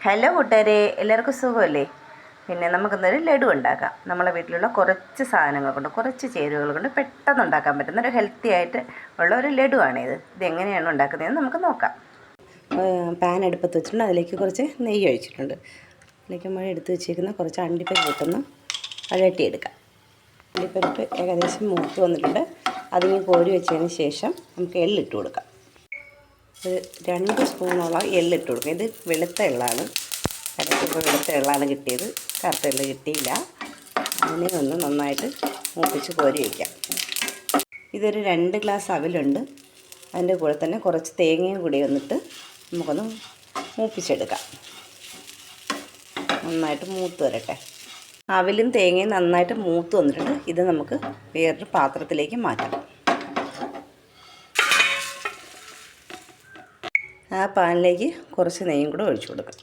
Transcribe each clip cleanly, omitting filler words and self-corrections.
Hello കൂട്ടുകാരെ, എല്ലാവർക്കും സുഖമല്ലേ? പിന്നെ നമുക്കിന്നൊരു ലഡു ഉണ്ടാക്കാം. നമ്മളെ വീട്ടിലുള്ള കുറച്ച് സാധനങ്ങൾ കൊണ്ട്, കുറച്ച് ചേരുവകൾ കൊണ്ട് പെട്ടെന്ന് ഉണ്ടാക്കാൻ പറ്റുന്ന ഒരു ഹെൽത്തി ആയിട്ട് ഉള്ള ഒരു ലഡുവാണിത്. ഇതെങ്ങനെയാണ് ഉണ്ടാക്കുന്നതെന്ന് നമുക്ക് നോക്കാം. പാൻ അടുപ്പത്ത് വെച്ചിട്ടുണ്ട്. അതിലേക്ക് കുറച്ച് നെയ്യ് ഒഴിച്ചിട്ടുണ്ട്. അതിലേക്ക് നമ്മൾ എടുത്ത് വെച്ചിരിക്കുന്ന കുറച്ച് അണ്ടിപ്പരിപ്പ് ഇട്ടൊന്ന് വഴറ്റിയെടുക്കാം. അണ്ടിപ്പരിപ്പ് ഏകദേശം മൂത്ത് വന്നിട്ടുണ്ട്. അതിന് കോരി വെച്ചതിന് ശേഷം നമുക്ക് എള്ളിട്ട് കൊടുക്കാം. ഒരു 2 സ്പൂണോളം എള്ളിട്ട് കൊടുക്കുക. ഇത് വെളുത്ത എള്ളാണ്. കടയിപ്പോൾ വെളുത്ത എള്ളാണ് കിട്ടിയത്, കറുത്ത എള്ള് കിട്ടിയില്ല. അതിനെ ഒന്ന് നന്നായിട്ട് മൂപ്പിച്ച് കോരി വയ്ക്കാം. ഇതൊരു 2 ഗ്ലാസ് അവിലുണ്ട്. അതിൻ്റെ കൂടെ തന്നെ കുറച്ച് തേങ്ങയും കൂടി വന്നിട്ട് നമുക്കൊന്ന് മൂപ്പിച്ചെടുക്കാം. നന്നായിട്ട് മൂത്ത് വരട്ടെ. അവിലും തേങ്ങയും നന്നായിട്ട് മൂത്ത് വന്നിട്ടുണ്ട്. ഇത് നമുക്ക് വേറൊരു പാത്രത്തിലേക്ക് മാറ്റാം. ആ പാനിലേക്ക് കുറച്ച് നെയ്യും കൂടെ ഒഴിച്ചു കൊടുക്കാം.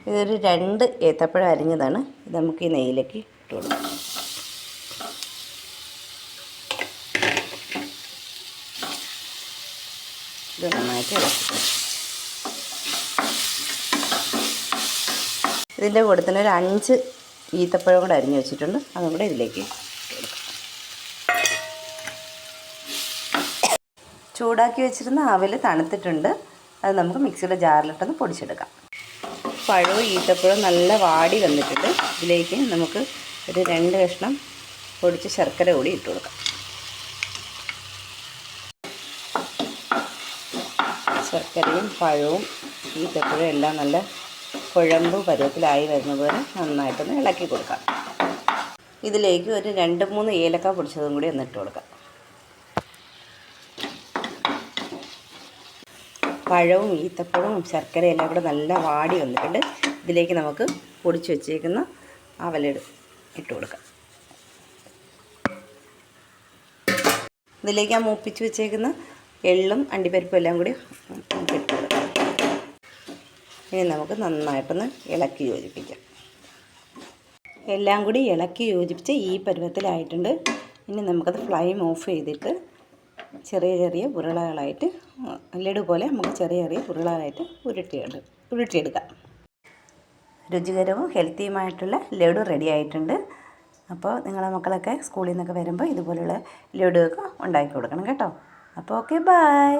ഇതൊരു 2 ഏത്തപ്പഴം അരിഞ്ഞതാണ്. ഇത് നമുക്ക് ഈ നെയ്യിലേക്ക് ഇട്ട് കൊടുക്കാം. ഇത് നന്നായിട്ട് ഇളക്കുക. ഇതിൻ്റെ കൂടെ തന്നെ ഒരു 5 ഈത്തപ്പഴം കൂടെ അരിഞ്ഞ് വെച്ചിട്ടുണ്ട്. അതും കൂടെ ഇതിലേക്ക് കൊടുക്കാം. ചൂടാക്കി വെച്ചിരുന്ന അവിൽ തണുത്തിട്ടുണ്ട്. അത് നമുക്ക് മിക്സിയുടെ ജാറിലിട്ടൊന്ന് പൊടിച്ചെടുക്കാം. പഴവും ഈത്തപ്പഴവും നല്ല വാടി വന്നിട്ടുണ്ട്. ഇതിലേക്ക് നമുക്ക് ഒരു 2 കഷ്ണം പൊടിച്ച് ശർക്കര കൂടി ഇട്ട് കൊടുക്കാം. ശർക്കരയും പഴവും ഈത്തപ്പഴവും എല്ലാം നല്ല കുഴമ്പ് പരുവത്തിലായി വരുന്നതുവരെ നന്നായിട്ടൊന്ന് ഇളക്കി കൊടുക്കാം. ഇതിലേക്ക് ഒരു 2-3 ഏലക്ക പൊടിച്ചതും കൂടി ഒന്ന് ഇട്ട് കൊടുക്കാം. പഴവും ഈത്തപ്പഴവും ശർക്കരയും എല്ലാം കൂടെ നല്ല വാടി വന്നിട്ടുണ്ട്. ഇതിലേക്ക് നമുക്ക് പൊടിച്ച് വെച്ചേക്കുന്ന അവലെട് ഇട്ട് കൊടുക്കാം. ഇതിലേക്ക് ആ മൂപ്പിച്ച് വെച്ചേക്കുന്ന എള്ളും അണ്ടിപ്പരിപ്പും എല്ലാം കൂടി ഇട്ട് കൊടുക്കാം. ഇനി നമുക്ക് നന്നായിട്ടൊന്ന് ഇളക്കി യോജിപ്പിക്കാം. എല്ലാം കൂടി ഇളക്കി യോജിപ്പിച്ച് ഈ പരുവത്തിലായിട്ടുണ്ട്. ഇനി നമുക്കത് ഫ്ലെയിം ഓഫ് ചെയ്തിട്ട് ചെറിയ ചെറിയ ഉരുളകളായിട്ട് ലഡു പോലെ നമുക്ക് ചെറിയ ചെറിയ ഉരുളകളായിട്ട് ഉരുട്ടിയെടുക്കാം. രുചികരവും ഹെൽത്തിയുമായിട്ടുള്ള ലഡു റെഡി ആയിട്ടുണ്ട്. അപ്പോൾ നിങ്ങളെ മക്കളൊക്കെ സ്കൂളിൽ നിന്നൊക്കെ വരുമ്പോൾ ഇതുപോലുള്ള ലഡുവൊക്കെ ഉണ്ടാക്കി കൊടുക്കണം കേട്ടോ. അപ്പോൾ ഓക്കെ, ബൈ.